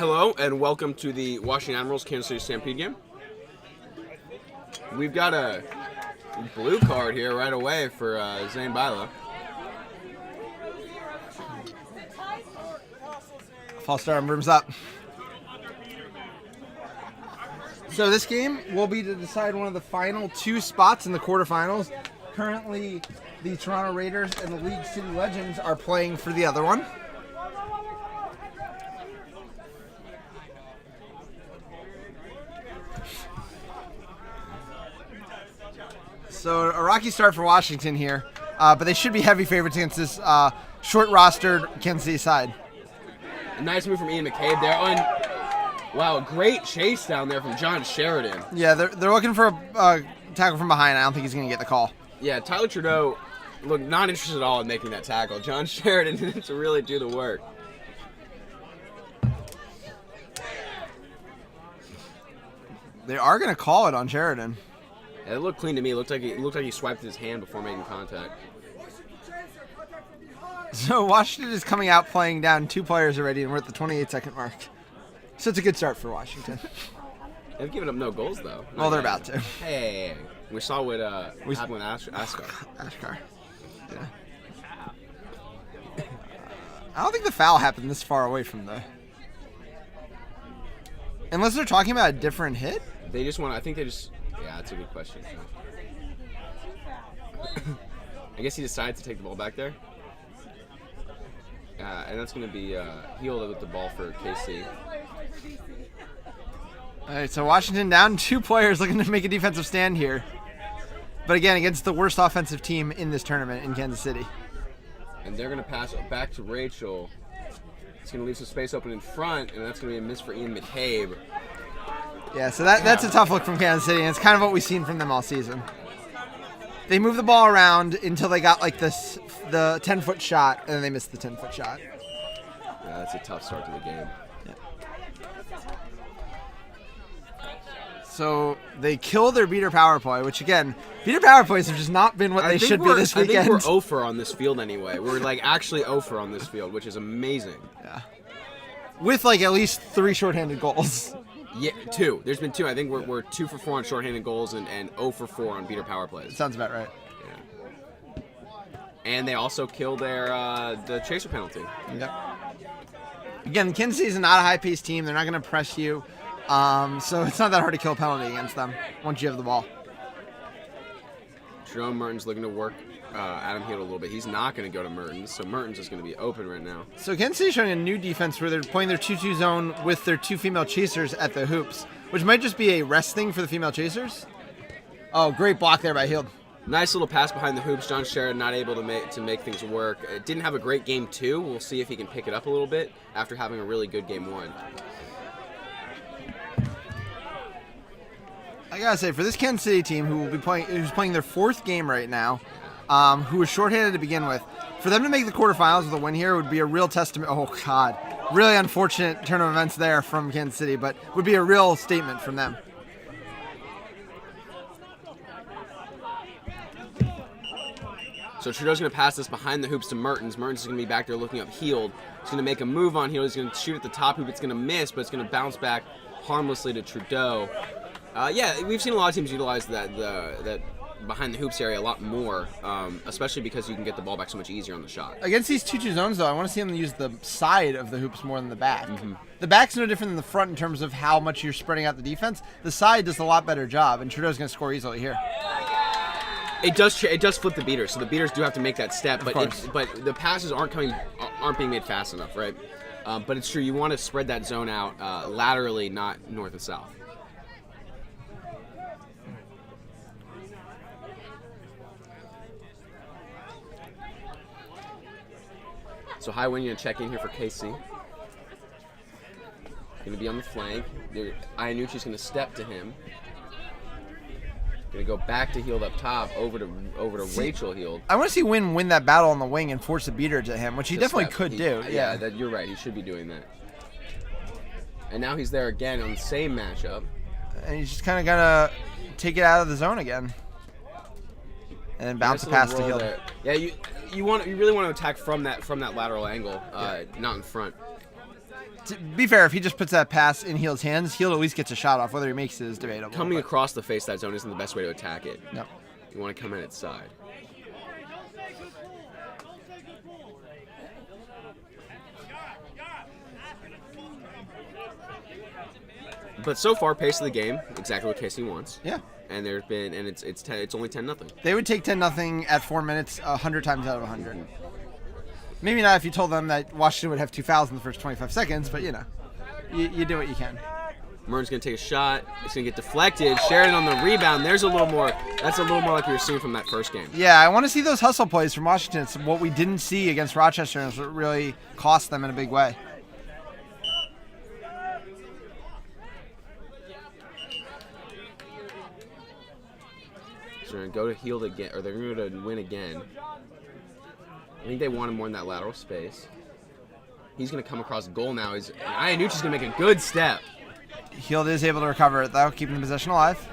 Hello and welcome to the Washington Admirals Kansas City Stampede game. We've got a blue card here right away for Zane Bilo. False start and brooms up. So this game will be to decide one of the final two spots in the quarterfinals. Currently, the Toronto Raiders and the League City Legends are playing for the other one. So a rocky start for Washington here, but they should be heavy favorites against this short-rostered Kansas City side. A nice move from Ian McCabe there. Oh, and wow, a great chase down there from John Sheridan. Yeah, they're looking for a tackle from behind. I don't think he's going to get the call. Yeah, Tyler Trudeau looked not interested at all in making that tackle. John Sheridan didn't really do the work. They are going to call it on Sheridan. Yeah, it looked clean to me. It looked like he swiped his hand before making contact. So Washington is coming out playing down two players already, and we're at the 28-second mark. So it's a good start for Washington. They've given up no goals, though. Well, they're about to. Hey, we saw what happened with Askar. Askar. Yeah. I don't think the foul happened this far away from the... Unless they're talking about a different hit? They just want to... I think they just... Yeah, that's a good question. I guess he decided to take the ball back there. And that's going to be Heald with the ball for KC. All right, so Washington down two players looking to make a defensive stand here. But again, against the worst offensive team in this tournament in Kansas City. And they're going to pass it back to Rachel. It's going to leave some space open in front, and that's going to be a miss for Ian McCabe. Yeah, so that's a tough look from Kansas City, and it's kind of what we've seen from them all season. They moved the ball around until they got like the 10-foot shot, and then they missed the 10-foot shot. Yeah, that's a tough start to the game. Yeah. So they kill their beater power play, which again, beater power plays have just not been what they should be this weekend. I think we're 0 for on this field anyway. We're like actually 0 for on this field, which is amazing. Yeah. With like at least 3 shorthanded goals. Yeah, 2. There's been 2. I think we're 2 for 4 on shorthanded goals and 0 for 4 on beater power plays. Sounds about right. Yeah. And they also kill their the chaser penalty. Yep. Again, Kansas City is not a high-paced team. They're not going to press you. So it's not that hard to kill a penalty against them once you have the ball. Jerome Mertens looking to work Adam Heald a little bit. He's not going to go to Mertens, so Mertens is going to be open right now. So Kansas City is showing a new defense where they're playing their 2-2 zone with their 2 female chasers at the hoops, which might just be a rest thing for the female chasers. Oh, great block there by Heald. Nice little pass behind the hoops. John Sheridan not able to make things work. It didn't have a great game 2. We'll see if he can pick it up a little bit after having a really good game 1. I gotta say, for this Kansas City team who's playing their 4th game right now, who was shorthanded to begin with, for them to make the quarterfinals with a win here would be a real testament. Oh God, really unfortunate turn of events there from Kansas City, but would be a real statement from them. So Trudeau's going to pass this behind the hoops to Mertens. Mertens is going to be back there looking up Heald. He's going to make a move on Heald. He's going to shoot at the top hoop. It's going to miss, but it's going to bounce back harmlessly to Trudeau. Yeah, we've seen a lot of teams utilize that behind the hoops area a lot more, especially because you can get the ball back so much easier on the shot. Against these 2-2 zones, though, I want to see them use the side of the hoops more than the back. Mm-hmm. The back's no different than the front in terms of how much you're spreading out the defense. The side does a lot better job, and Trudeau's going to score easily here. It does flip the beaters, so the beaters do have to make that step, but the passes aren't being made fast enough, right? But it's true, you want to spread that zone out laterally, not north and south. So high wing, you're going to check in here for KC. Going to be on the flank. Iannucci's going to step to him. Going to go back to Heald up top, over to Rachel Heald. I want to see Wynn win that battle on the wing and force the beater to him, which he definitely could do. Yeah, you're right. He should be doing that. And now he's there again on the same matchup. And he's just kind of going to take it out of the zone again. And then bounce the pass to Heald. There. Yeah, you really want to attack from that lateral angle, not in front. To be fair, if he just puts that pass in Hield's hands, Hield at least gets a shot off. Whether he makes it is debatable. Coming across the face of that zone isn't the best way to attack it. No. You want to come in its side. But so far, pace of the game, exactly what Casey wants. Yeah. And it's only 10-0. They would take 10-0 at 4 minutes 100 times out of 100. Maybe not if you told them that Washington would have 2 fouls in the first 25 seconds, but you do what you can. Merton's going to take a shot. It's going to get deflected. Sheridan on the rebound. That's a little more like we were seeing from that first game. Yeah, I want to see those hustle plays from Washington. It's what we didn't see against Rochester, and it's what really cost them in a big way. So they're going to go to Hield again, or they're going to go to win again. I think they wanted more in that lateral space. He's going to come across the goal now. Iannucci's going to make a good step. Hield is able to recover it, though, keeping the possession alive.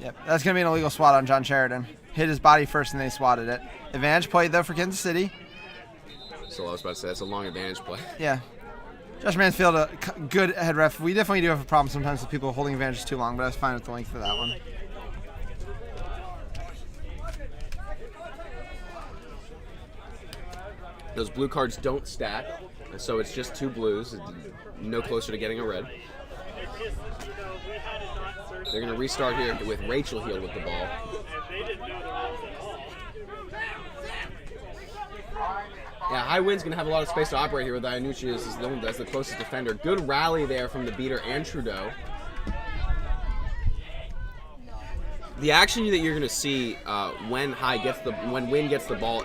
Yep, that's going to be an illegal swat on John Sheridan. Hit his body first, and they swatted it. Advantage play, though, for Kansas City. So I was about to say, that's a long advantage play. Yeah. Josh Mansfield, a good head ref. We definitely do have a problem sometimes with people holding advantages too long, but I was fine with the length for that one. Those blue cards don't stack, so it's just 2 blues, no closer to getting a red. They're going to restart here with Rachel Hield with the ball. Yeah, High Wind's going to have a lot of space to operate here with Iannucci as the closest defender. Good rally there from the beater and Trudeau. The action that you're going to see when Wind gets the ball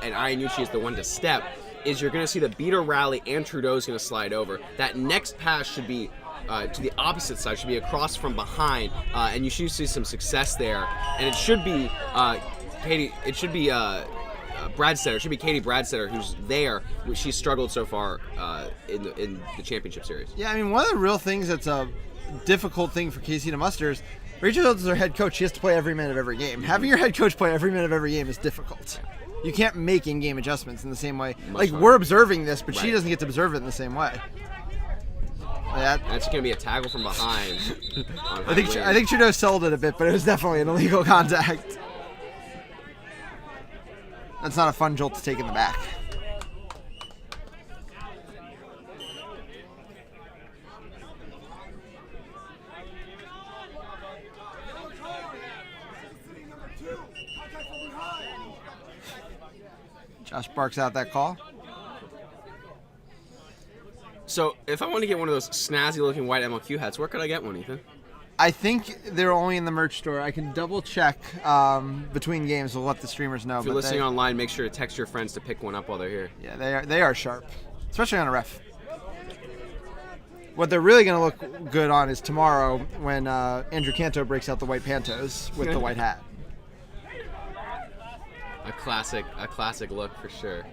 and Iannucci is the one to step is you're going to see the beater rally and Trudeau's going to slide over. That next pass should be to the opposite side, should be across from behind, and you should see some success there. And it should be Katie. It should be Bradstetter. It should be Katie Bradstetter who's there. She's struggled so far in the championship series. Yeah, I mean, one of the real things that's a difficult thing for Casey to muster is Rachel Hield is their head coach. She has to play every minute of every game. Having your head coach play every minute of every game is difficult. You can't make in-game adjustments in the same way. We're observing this, but she doesn't get to observe it in the same way. That's going to be a tackle from behind. I think Trudeau sold it a bit, but it was definitely an illegal contact. That's not a fun jolt to take in the back. Josh barks out that call. So, if I want to get one of those snazzy-looking white MLQ hats, where could I get one, Ethan? I think they're only in the merch store. I can double-check between games. We'll let the streamers know. If you're listening online, make sure to text your friends to pick one up while they're here. Yeah, they are sharp, especially on a ref. What they're really going to look good on is tomorrow when Andrew Canto breaks out the white Pantos with the white hat. A classic look for sure.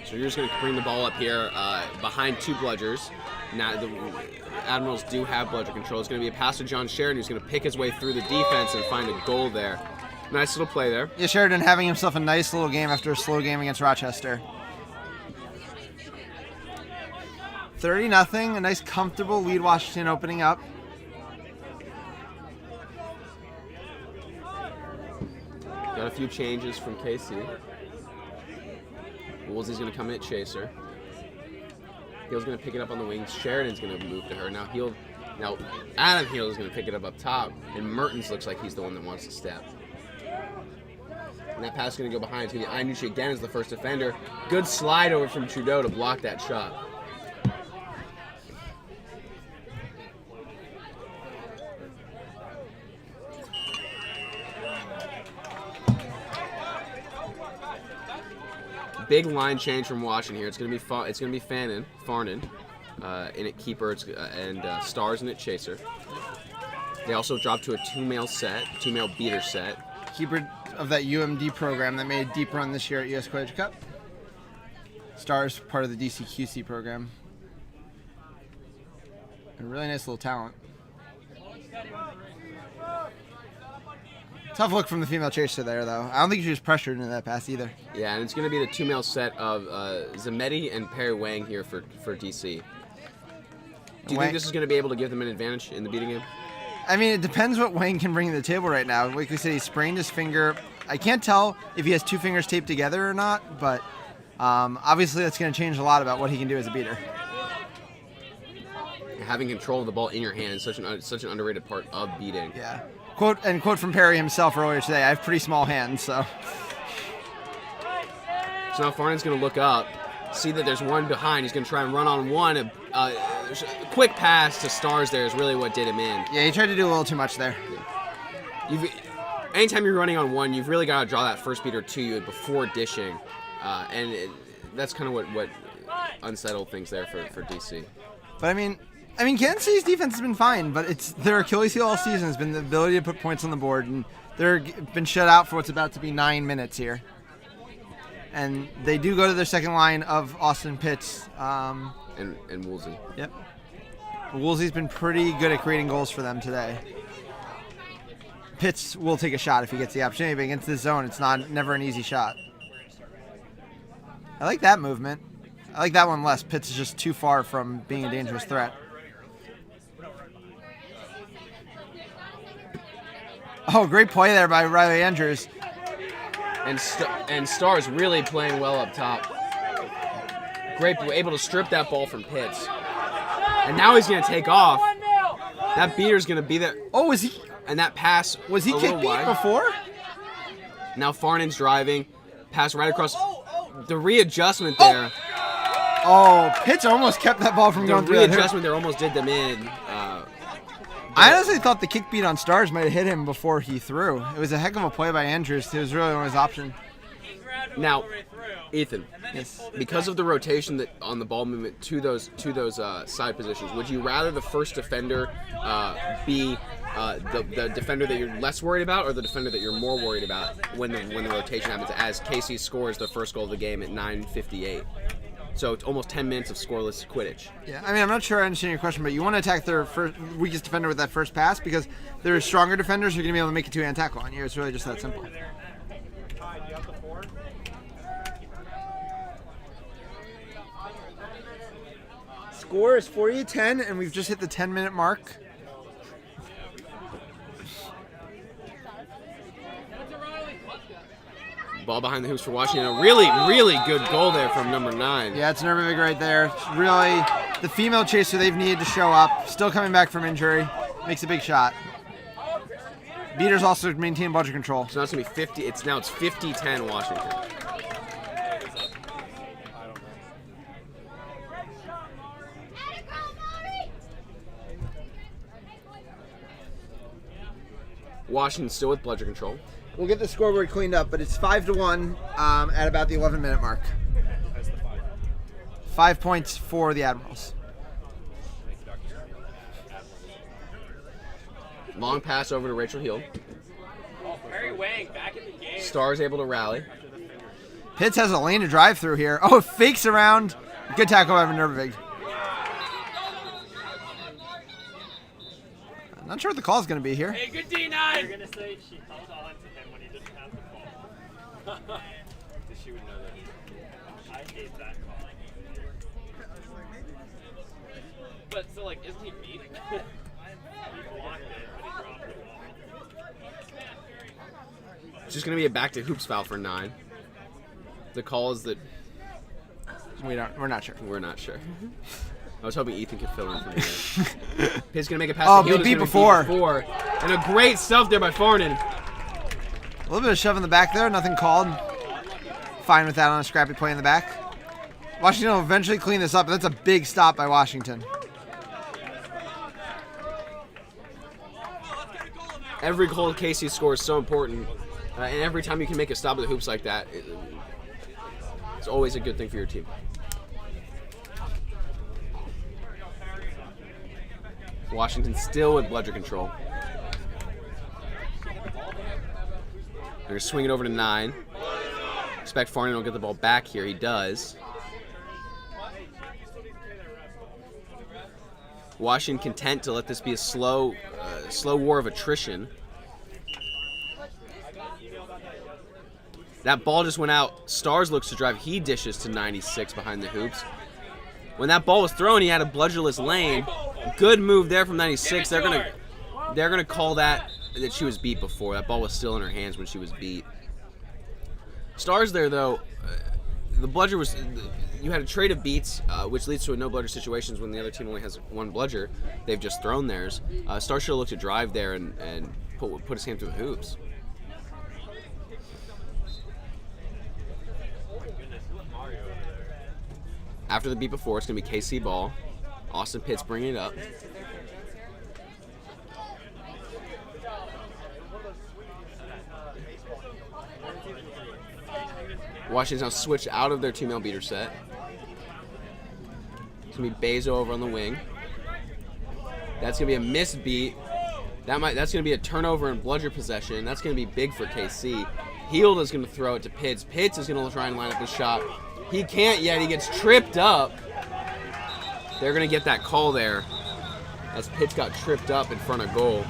So you're just going to bring the ball up here behind 2 bludgers. Now the Admirals do have bludger control. It's going to be a pass to John Sheridan who's going to pick his way through the defense and find a goal there. Nice little play there. Yeah, Sheridan having himself a nice little game after a slow game against Rochester. 30-0, a nice comfortable lead Washington opening up. Got a few changes from KC. Woolsey's going to come in at chaser. Hield's going to pick it up on the wings. Sheridan's going to move to her. Now Adam Hield is going to pick it up top, and Mertens looks like he's the one that wants to step. And that pass is going to go behind. It's going to be Iannucci again as the first defender. Good slide over from Trudeau to block that shot. Big line change from Washington here. It's going to be Farnan, in at keeper, and Stars in at chaser. They also dropped to a 2-male beater set. Keeper of that UMD program that made a deep run this year at US Collegiate Cup. Stars part of the DCQC program. A really nice little talent. Tough look from the female chaser there, though. I don't think she was pressured into that pass either. Yeah, and it's going to be the two-male set of Zametti and Perry Wang here for DC. Do you think this is going to be able to give them an advantage in the beating game? I mean, it depends what Wang can bring to the table right now. Like we said, he sprained his finger. I can't tell if he has two fingers taped together or not, but obviously that's going to change a lot about what he can do as a beater. Having control of the ball in your hand is such an underrated part of beating. Yeah. Quote from Perry himself earlier today, I have pretty small hands, so. So now Farnon's going to look up, see that there's one behind. He's going to try and run on one. A quick pass to Stars there is really what did him in. Yeah, he tried to do a little too much there. Anytime you're running on one, you've really got to draw that first beater to you before dishing. That's kind of what unsettled things there for DC. But I mean, Kansas City's defense has been fine, but it's their Achilles heel all season has been the ability to put points on the board, and they've been shut out for what's about to be 9 minutes here. And they do go to their second line of Austin Pitts. And Woolsey. Yep. Woolsey's been pretty good at creating goals for them today. Pitts will take a shot if he gets the opportunity, but against this zone, it's never an easy shot. I like that movement. I like that one less. Pitts is just too far from being a dangerous threat. Oh, great play there by Riley Andrews. And Stars really playing well up top. Great, able to strip that ball from Pitts. And now he's going to take off. That beater's going to be there. Oh, is he? And that pass was he kick beat before? Now Farnon's driving. Pass right across. The readjustment there. Oh, Pitts almost kept that ball from going through. The readjustment there almost did them in. I honestly thought the kick beat on Stars might have hit him before he threw. It was a heck of a play by Andrews. It was really on his option. Now, Ethan, yes. Because of the rotation on the ball movement to those side positions, would you rather the first defender be the defender that you're less worried about, or the defender that you're more worried about when the rotation happens? As Casey scores the first goal of the game at 9:58, so it's almost 10 minutes of scoreless Quidditch. Yeah, I mean, I'm not sure I understand your question, but you want to attack their weakest defender with that first pass because their stronger defenders are going to be able to make a two-hand tackle on you. It's really just that simple. Score is 40-10, and we've just hit the 10-minute mark. Ball behind the hoops for Washington. A really, really good goal there from number 9. Yeah, it's Nervig right there. It's really the female chaser they've needed to show up. Still coming back from injury. Makes a big shot. Beaters also maintain budget control. So now it's going to be 50. It's 50-10 Washington. Washington still with bludger control. We'll get the scoreboard cleaned up, but it's 5-1 at about the 11-minute mark. 5 points for the Admirals. Long pass over to Rachel Hield. Perry Wang back in the game. Stars able to rally. Pitts has a lane to drive through here. Oh, fakes around. Good tackle by Nervig. Not sure what the call is going to be here. Hey, good D9. You're going to say she held on to him when he didn't have the ball. She would know that. I hate that call. But so, like, isn't he beating? He blocked it, but he dropped the ball. It's just going to be a back to hoops foul for 9. The call is that we're not sure. We're not sure. I was hoping Ethan could fill in for me there. Pitt's going to make a pass. Oh, to beat before. And a great stuff there by Farnan. A little bit of shove in the back there. Nothing called. Fine with that on a scrappy play in the back. Washington will eventually clean this up, but that's a big stop by Washington. Every goal Casey scores is so important. And every time you can make a stop at the hoops like that, it's always a good thing for your team. Washington still with bludger control. They're going to swing it over to 9. Expect Farnan will get the ball back here. He does. Washington content to let this be a slow war of attrition. That ball just went out. Stars looks to drive. He dishes to 96 behind the hoops. When that ball was thrown, he had a bludgerless lane. Good move there from 96. They're gonna call that she was beat before. That ball was still in her hands when she was beat. Stars there though. The bludger was. You had a trade of beats, which leads to a no bludger situations when the other team only has one bludger. They've just thrown theirs. Stars should have looked to drive there and put his hand through the hoops. After the beat before, it's going to be KC ball. Austin Pitts bringing it up. Washington's now switched out of their two-male beater set. It's going to be Bezo over on the wing. That's going to be a missed beat. That's going to be a turnover and bludger possession. That's going to be big for KC. Heald is going to throw it to Pitts. Pitts is going to try and line up his shot. He can't yet. He gets tripped up. They're going to get that call there as Pitts got tripped up in front of goal.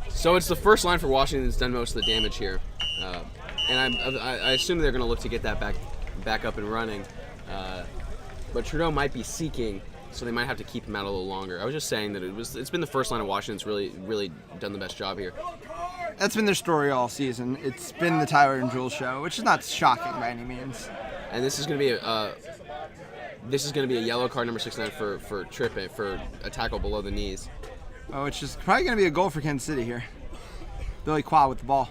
So it's the first line for Washington that's done most of the damage here. And I assume they're going to look to get that back up and running. But Trudeau might be seeking, so they might have to keep him out a little longer. I was just saying that it's been the first line of Washington's really done the best job here. That's been their story all season. It's been the Tyler and Jules show, which is not shocking by any means. And this is going to be a yellow card, number 69, for tripping, for a tackle below the knees. Oh, which is probably going to be a goal for Kansas City here. Billy Qua with the ball.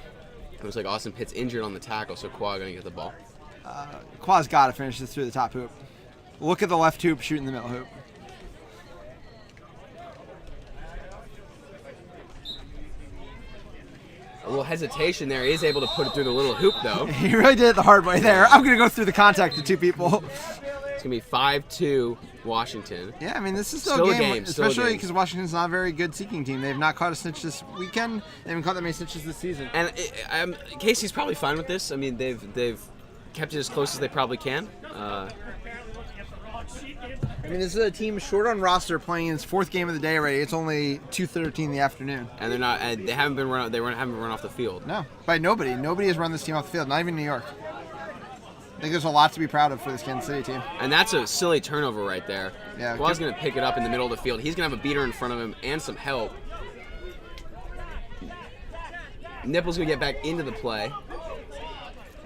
It looks like Austin Pitts injured on the tackle, so Qua going to get the ball. Qua's got to finish this through the top hoop. Look at the left hoop, shooting the middle hoop. A little hesitation there. He is able to put it through the little hoop, though. He really did it the hard way there. I'm going to go through the contact of two people. It's going to be 5-2 Washington. Yeah, I mean, this is still a game, still a especially game. because Washington's not a very good seeking team. They've not caught a snitch this weekend. They haven't caught that many snitches this season. And Casey's probably fine with this. I mean, they've kept it as close as they probably can. I mean, this is a team short on roster playing in its fourth game of the day already. It's only 2:13 in the afternoon. And they're not. And they haven't been run. Haven't been run off the field. No, by nobody. Nobody has run this team off the field. Not even New York. I think there's a lot to be proud of for this Kansas City team. And that's a silly turnover right there. Yeah. Qua's going to pick it up in the middle of the field. He's going to have a beater in front of him and some help. Nipple's going to get back into the play.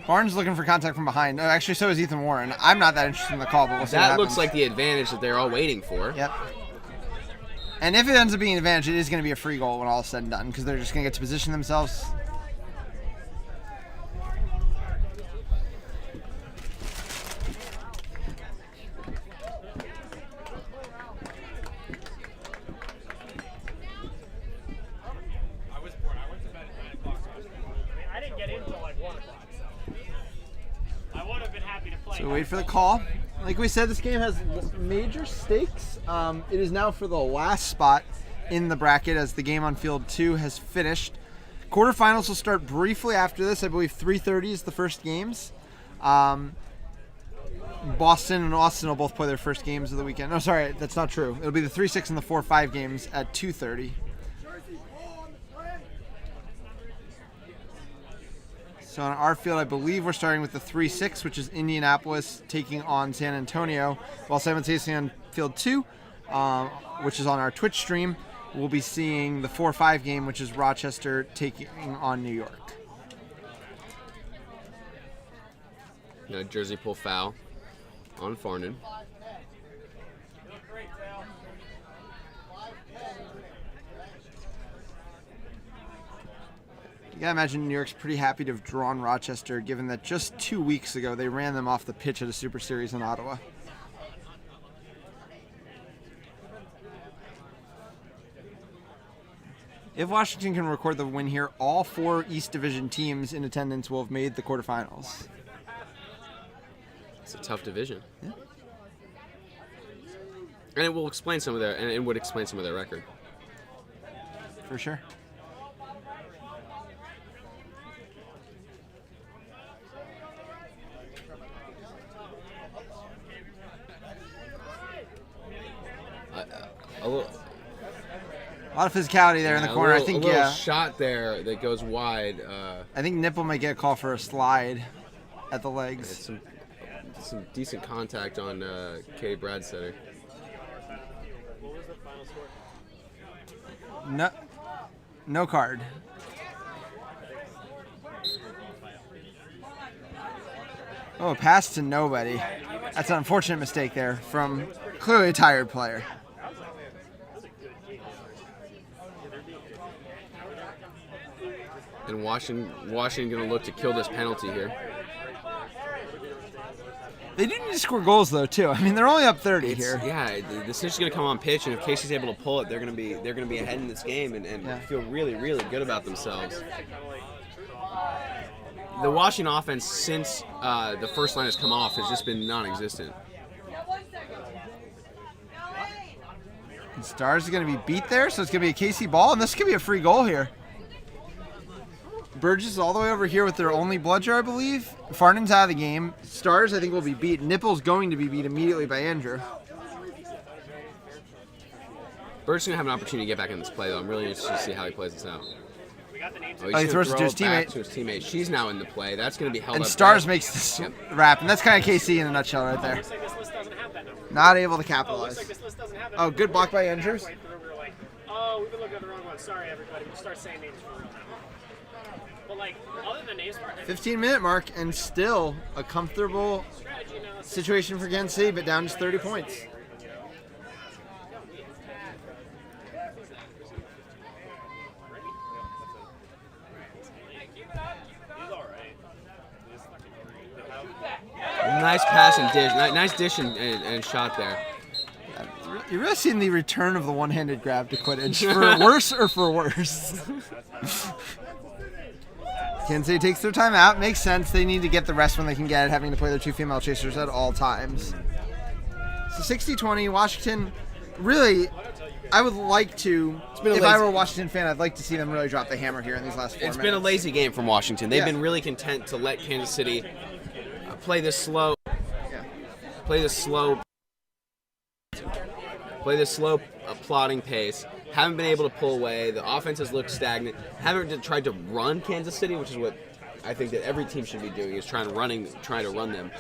Barnes looking for contact from behind. No, actually, so is Ethan Warren. I'm not that interested in the call, but we'll see what That happens. looks like the advantage that they're all waiting for. Yep. And if it ends up being an advantage, it is going to be a free goal when all is said and done because they're just going to get to position themselves. So wait for the call. Like we said, this game has major stakes. It is now for the last spot in the bracket as the game on field 2 has finished. Quarterfinals will start briefly after this. I believe 3:30 is the first games. Boston and Austin will both play their first games of the weekend. No, sorry, that's not true. It'll be the 3-6 and the 4-5 games at 2:30. So on our field, I believe we're starting with the 3-6, which is Indianapolis taking on San Antonio, while simultaneously on field 2, which is on our Twitch stream, we'll be seeing the 4-5 game, which is Rochester taking on New York. Jersey pull foul on Farnan. You gotta imagine New York's pretty happy to have drawn Rochester, given that just 2 weeks ago they ran them off the pitch at a Super Series in Ottawa. If Washington can record the win here, all 4 East Division teams in attendance will have made the quarterfinals. It's a tough division. Yeah. And it will explain some of their, and it would explain some of their record. For sure. A lot of physicality there in the corner. A I think little shot there that goes wide. I think Nipple might get a call for a slide at the legs. Some decent contact on Katie Bradsetter. What was the final score? No card. Oh, pass to nobody. That's an unfortunate mistake there from clearly a tired player. And Washington going to look to kill this penalty here. They do need to score goals though too. I mean, they're only up 30 here. Yeah, the decision's going to come on pitch, and if Casey's able to pull it, they're going to be ahead in this game and feel really, really good about themselves. The Washington offense since the first line has come off has just been non-existent. And Stars is going to be beat there, so it's going to be a Casey ball, and this could be a free goal here. Burgess is all the way over here with their only bludger, I believe. Farnon's out of the game. Stars, I think, will be beat. Nipple's going to be beat immediately by Andrew. Burgess is going to have an opportunity to get back in this play, though. I'm really interested to see how he plays this out. Oh, he throws it to his teammate. She's now in the play. That's going to be held up. And Stars makes this wrap, and that's kind of KC in a nutshell right there. Not able to capitalize. Oh, good block by Andrews. Oh, we've been looking at the wrong one. Sorry, everybody. We'll start saying names for real now. But, like, other than names, 15-minute mark, and still a comfortable situation for Kansas City, but down just 30 points. Nice pass and dish. Nice dish and shot there. You're really seeing the return of the one-handed grab to Quidditch. For worse or for worse? Kansas City takes their time out. Makes sense. They need to get the rest when they can get it, having to play their two female chasers at all times. So 60-20, Washington, really, I would like to, if I were a Washington fan, I'd like to see them really drop the hammer here in these last 4 minutes. It's been a lazy game from Washington. They've been really content to let Kansas City play this slow, plodding pace. Haven't been able to pull away. The offense has looked stagnant. Haven't tried to run Kansas City, which is what I think that every team should be doing, is trying to run them.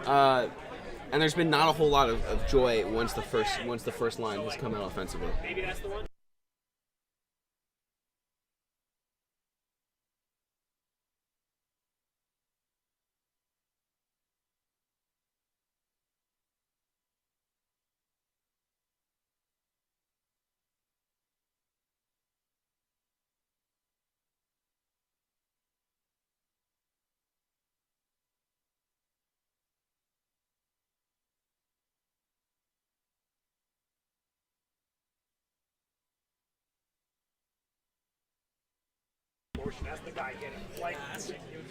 And there's been not a whole lot of joy once the first line has come out offensively. maybe that's the one.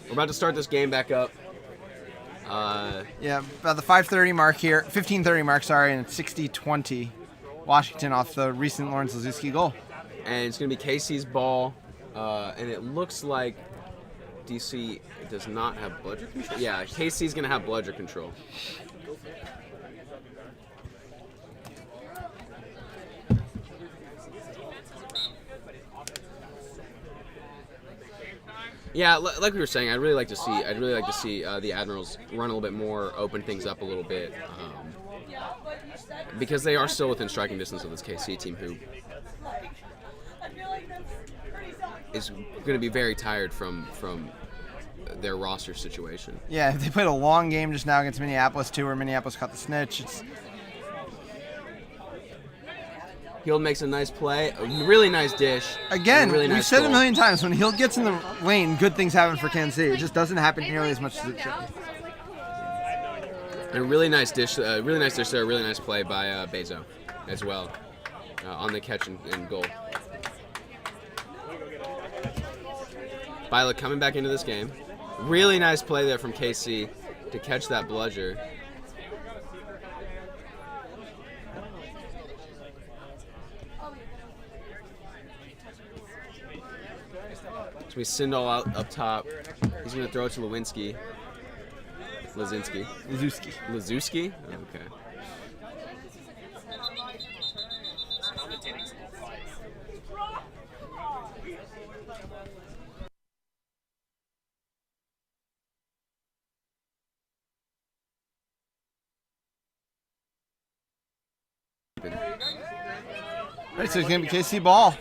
We're about to start this game back up. Yeah, about the 5:30 mark here, 15:30 mark, sorry, and it's 60-20. Washington off the recent Lawrence Lazuski goal. And it's going to be Casey's ball, and it looks like DC does not have bludger control. Yeah, Casey's going to have bludger control. Yeah, like we were saying, I'd really like to see the Admirals run a little bit more, open things up a little bit, because they are still within striking distance of this KC team, who is going to be very tired from their roster situation. Yeah, they played a long game just now against Minneapolis too, where Minneapolis caught the snitch. Hield makes a nice play, a really nice dish. Again, really nice we've said goal. it a million times, when Hield gets in the lane, good things happen for Kansas City. It just doesn't happen nearly as much as it should. And a really nice dish there, a really nice play by Bezo as well, on the catch and goal. Bila coming back into this game. Really nice play there from KC to catch that bludger. So we Sindel out up top. He's going to throw it to Lazinski. Lazuski? Okay. All right, so it's going to be KC ball.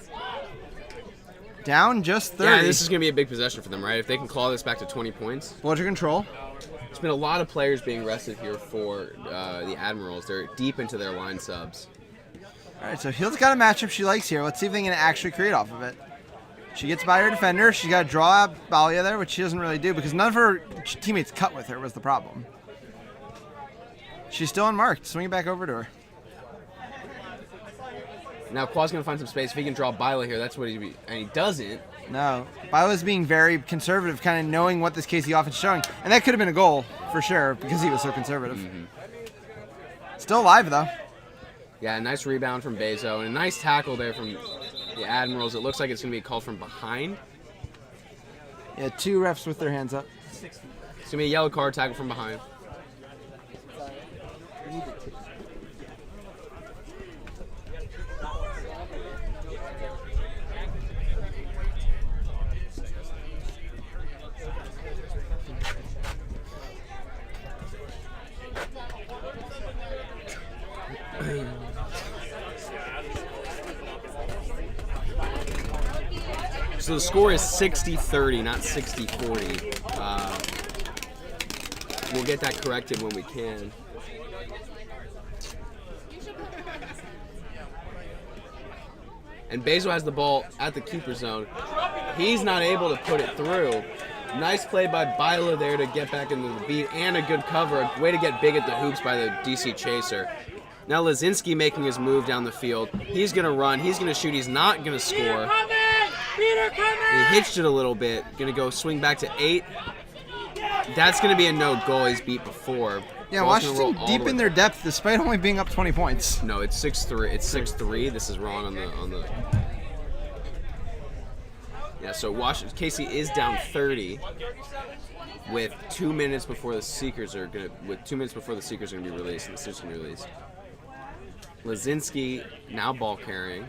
Down just 30. Yeah, this is going to be a big possession for them, right? If they can claw this back to 20 points. Bludger control. There's been a lot of players being rested here for the Admirals. They're deep into their line subs. All right, so Hield's got a matchup she likes here. Let's see if they can actually create off of it. She gets by her defender. She's got to draw out Balia there, which she doesn't really do because none of her teammates cut with her was the problem. She's still unmarked. Swing it back over to her. Now Qua's going to find some space. If he can draw Bila here, that's what he'd be. And he doesn't. No. Bila's being very conservative, kind of knowing what this KC offense is showing. And that could have been a goal, for sure, because he was so conservative. Still alive, though. Yeah, a nice rebound from Bezo. And a nice tackle there from the Admirals. It looks like it's going to be called from behind. Yeah, 2 refs with their hands up. It's going to be a yellow card, tackle from behind. So the score is 60-30, not 60-40. We'll get that corrected when we can. And Bezo has the ball at the keeper zone. He's not able to put it through. Nice play by Bila there to get back into the beat, and a good cover. A way to get big at the hoops by the DC Chaser. Now Lazinski making his move down the field. He's going to run. He's going to shoot. He's not going to score. He hitched it a little bit. Going to go swing back to 8. That's going to be a no goal. He's beat before. Yeah, Washington deep in their depth despite only being up 20 points. No, it's 6-3. It's 6-3. This is wrong on the. Yeah, so Washington KC is down 30 with 2 minutes before the Seekers are going to be released and the Seekers going to be released. Lazinski now ball carrying.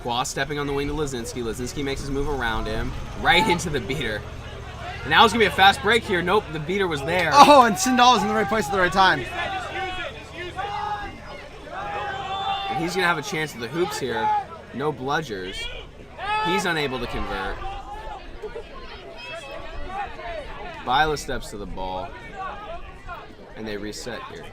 Qua stepping on the wing to Lazinski. Lazinski makes his move around him, right into the beater. And now it's going to be a fast break here. Nope, the beater was there. Oh, and Sindal was in the right place at the right time. And he's going to have a chance at the hoops here. No bludgers. He's unable to convert. Bila steps to the ball. And they reset here.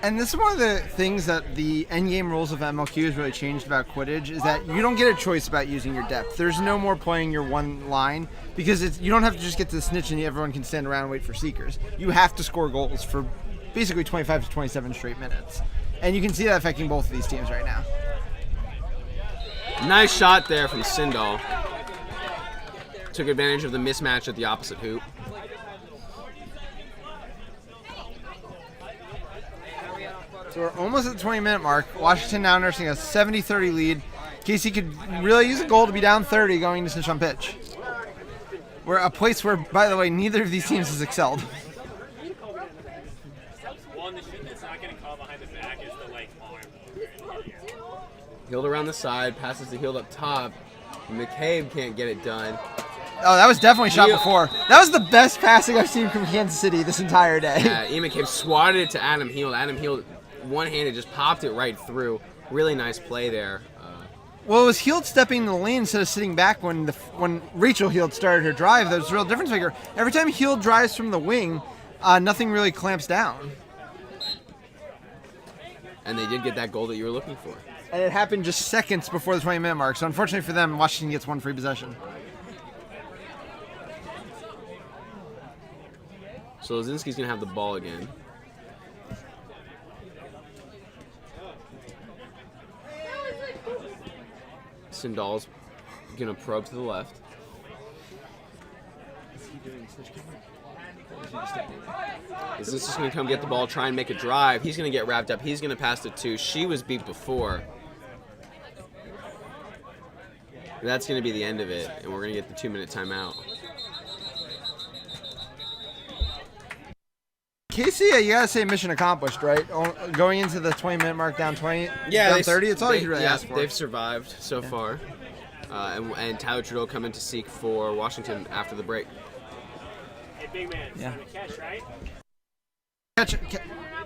And this is one of the things that the endgame rules of MLQ has really changed about Quidditch, is that you don't get a choice about using your depth. There's no more playing your one line, because you don't have to just get to the snitch and everyone can stand around and wait for Seekers. You have to score goals for basically 25 to 27 straight minutes. And you can see that affecting both of these teams right now. Nice shot there from Sindal. Took advantage of the mismatch at the opposite hoop. So we're almost at the 20-minute mark. Washington now nursing a 70-30 lead. KC could really use a goal to be down 30 going to snitch on pitch. We're a place where, by the way, neither of these teams has excelled. One, the shoot that's not getting caught behind the back is the arm. Hield around the side, passes the Hield up top. McCabe can't get it done. Oh, that was definitely shot before. That was the best passing I've seen from Kansas City this entire day. Yeah, Ian McCabe swatted it to Adam Hield. Adam Hield, one-handed, just popped it right through. Really nice play there. Well, it was Hield stepping in the lane instead of sitting back when Rachel Hield started her drive. That was a real difference maker. Every time Hield drives from the wing, nothing really clamps down. And they did get that goal that you were looking for. And it happened just seconds before the 20-minute mark. So unfortunately for them, Washington gets one free possession. So Lazinski's going to have the ball again. Sindal's going to probe to the left. Is this just going to come get the ball, try and make a drive? He's going to get wrapped up. He's going to pass it to. She was beat before. That's going to be the end of it, and we're going to get the 2-minute timeout. Casey, you gotta say mission accomplished, right? Going into the 20-minute mark, down 20, Yeah, down 30. It's all you can really ask for. They've survived so far, and Tyler Trudeau coming to seek for Washington after the break. Hey, big man. Yeah. Catch, right?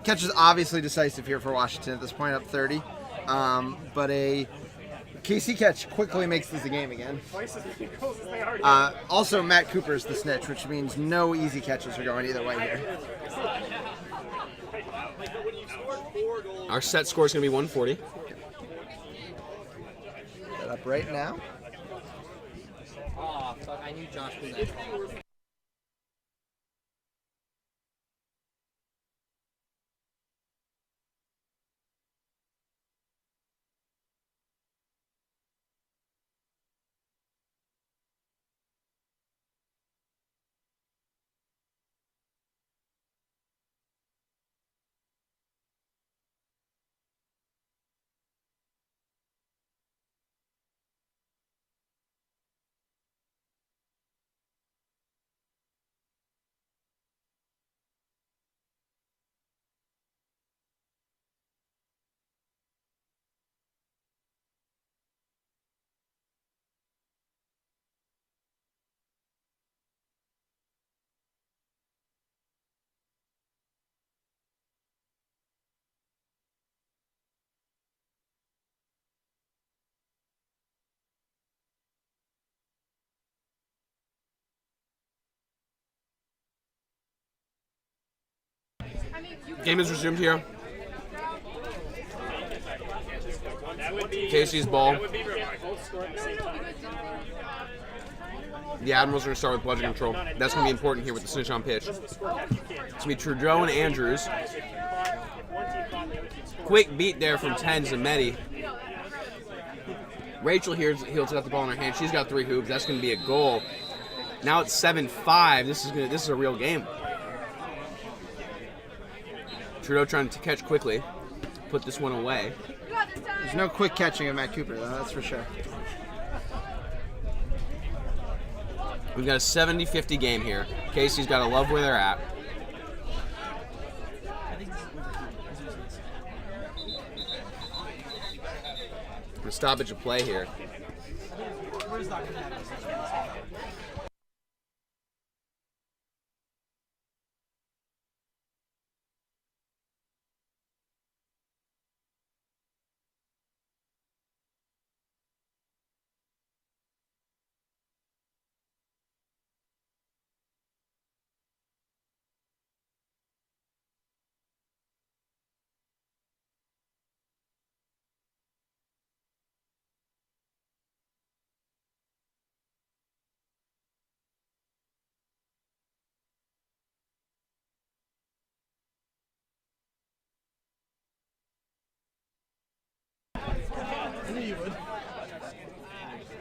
Catch is obviously decisive here for Washington at this point, up 30. But a KC catch quickly makes this a game again. Also, Matt Cooper's the snitch, which means no easy catches are going either way here. Our set score is going to be 140. Set up right now. Oh, fuck, I knew Josh was that. Game is resumed here. Casey's ball. The Admirals are going to start with bludgeon control. That's going to be important here with the snitch on pitch. It's going to be Trudeau and Andrews. Quick beat there from 10 Zametti. Rachel here's got the ball in her hand. She's got 3 hoops. That's going to be a goal. Now it's 7-5. This is a real game. Trudeau trying to catch quickly, put this one away. There's no quick catching of Matt Cooper, though, that's for sure. We've got a 70-50 game here. Casey's got to love where they're at. A stoppage of play here.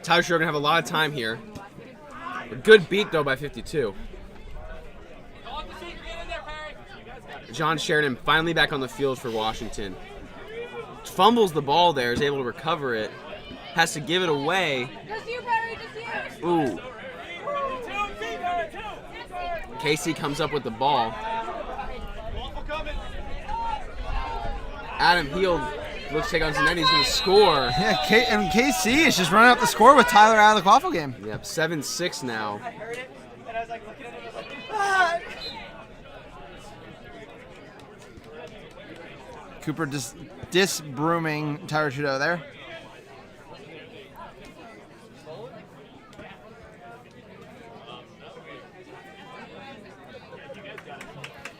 Tyler Schroeder going to have a lot of time here. A good beat, though, by 52. John Sheridan finally back on the field for Washington. Fumbles the ball there, is able to recover it. Has to give it away. Ooh. Casey comes up with the ball. Adam Heald looks to take on Zanetti. He's going to score. Yeah, and KC is just running up the score with Tyler out of the quaffle game. Yep, 7-6 now. I heard it, and I was like looking at it, I was like, Cooper just disbrooming Tyler Trudeau there.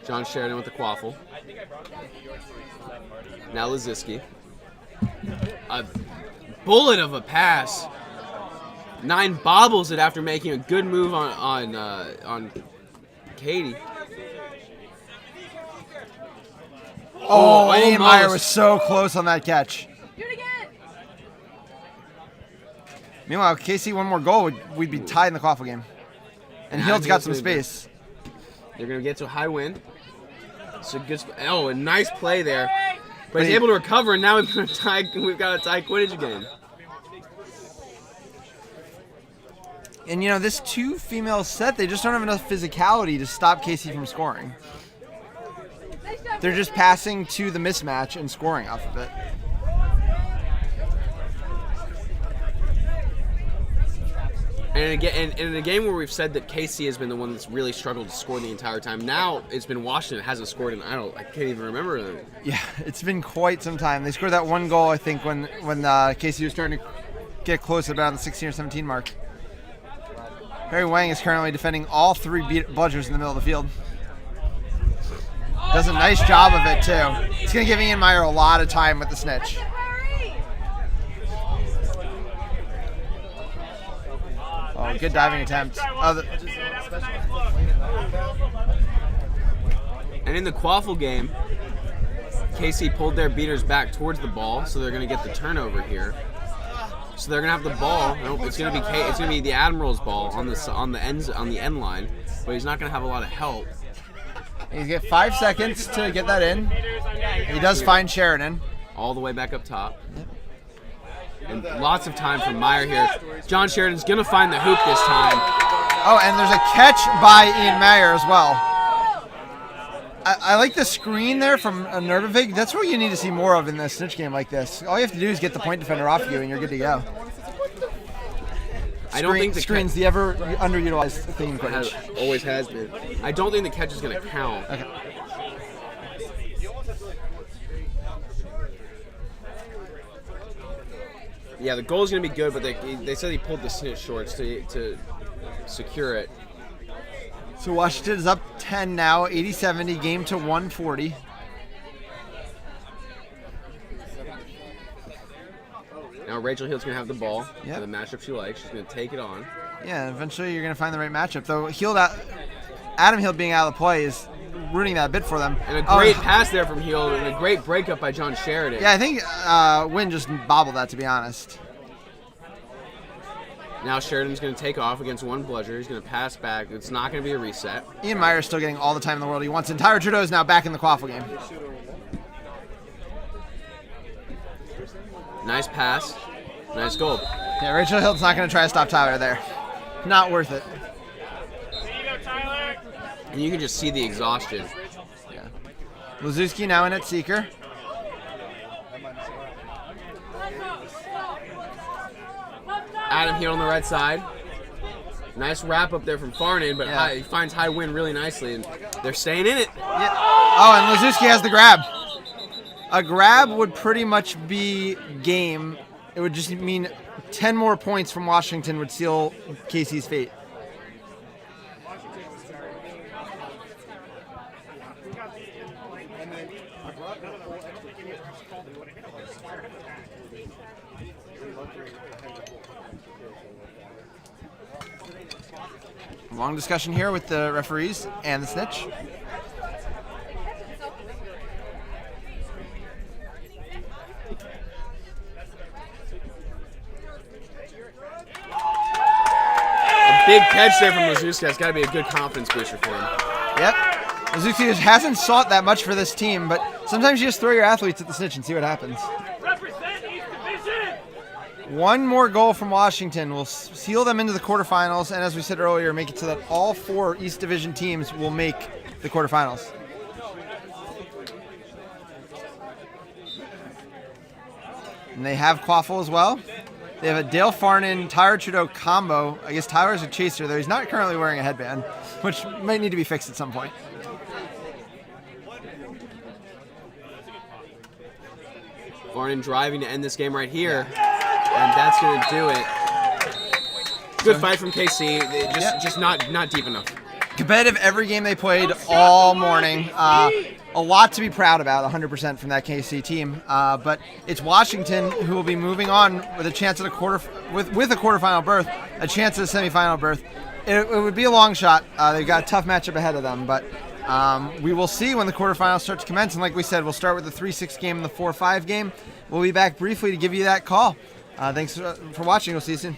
John Sheridan with the quaffle. Now Laziski. A bullet of a pass. 9 bobbles it after making a good move on Katie. Oh, Eddie Meyer almost. was so close on that catch. Do it again. Meanwhile, KC one more goal, we'd be tied in the quaffle game. And Yeah, Hield's got Hield's some gonna be- space. They're going to get to a high win. It's a good. A nice play there. But he's he- able to recover, and now we've got a tie Quidditch game. And, you know, this 2-female set, they just don't have enough physicality to stop KC from scoring. They're just passing to the mismatch and scoring off of it. And in a game where we've said that KC has been the one that's really struggled to score the entire time, now it's been Washington that hasn't scored, and I can't even remember. Yeah, it's been quite some time. They scored that one goal, I think, when KC was starting to get close to about the 16 or 17 mark. Harry Wang is currently defending all 3 bludgers in the middle of the field. Does a nice job of it, too. It's going to give Ian Meyer a lot of time with the snitch. Oh, good diving attempt. And in the Quaffle game, KC pulled their beaters back towards the ball, so they're going to get the turnover here. So they're going to have the ball. It's going to be the Admirals' ball on the end line, but he's not going to have a lot of help. He's got 5 seconds to get that in. He does find Sheridan. All the way back up top. And lots of time for Meyer here. John Sheridan's going to find the hoop this time. Oh, and there's a catch by Ian Meyer as well. I like the screen there from Nervavig. That's what you need to see more of in this snitch game like this. All you have to do is get the point defender off you, and you're good to go. I don't think the screen's the ever underutilized thing. Always has been. I don't think the catch is going to count. Okay. Yeah, the goal is going to be good, but they said he pulled the snitch shorts to secure it. So Washington is up 10 now, 80-70, game to 140. Now Rachel Hill's going to have the ball. Yep. The matchup she likes. She's going to take it on. Yeah, eventually you're going to find the right matchup. Though Adam Hill being out of the play is ruining that a bit for them. And a great pass there from Hill, and a great breakup by John Sheridan. Yeah, I think Wynn just bobbled that, to be honest. Now Sheridan's going to take off against one bludger. He's going to pass back. It's not going to be a reset. Ian Meyer is still getting all the time in the world he wants. And Tyler Trudeau is now back in the Quaffle game. Nice pass. Nice goal. Yeah, Rachel Hill's not going to try to stop Tyler there. Not worth it. And you can just see the exhaustion. Yeah. Lazuski now in at seeker. Adam here on the right side. Nice wrap up there from Farnan, but Yeah. he finds high wind really nicely, and they're staying in it. Yeah. Oh, and Lazuski has the grab. A grab would pretty much be game. It would just mean 10 more points from Washington would seal KC's fate. Long discussion here with the referees and the snitch. A big catch there from Lazuski. That's got to be a good confidence booster for him. Yep. Lazuski hasn't sought that much for this team, but sometimes you just throw your athletes at the snitch and see what happens. One more goal from Washington will seal them into the quarterfinals, and as we said earlier, make it so that all 4 East Division teams will make the quarterfinals. And they have Quaffle as well. They have a Dale Farnan, Tyler Trudeau combo. I guess Tyler's a chaser, though he's not currently wearing a headband, which might need to be fixed at some point. Farnan driving to end this game right here. And that's going to do it. Good fight from KC. Just not deep enough. Competitive every game they played all morning. A lot to be proud about, 100% from that KC team. But it's Washington who will be moving on with a chance at a quarterfinal berth, a chance at a semifinal berth. It would be a long shot. They've got a tough matchup ahead of them, but we will see when the quarterfinals start to commence. And like we said, we'll start with the 3-6 game and the 4-5 game. We'll be back briefly to give you that call. Thanks for watching. We'll see you soon.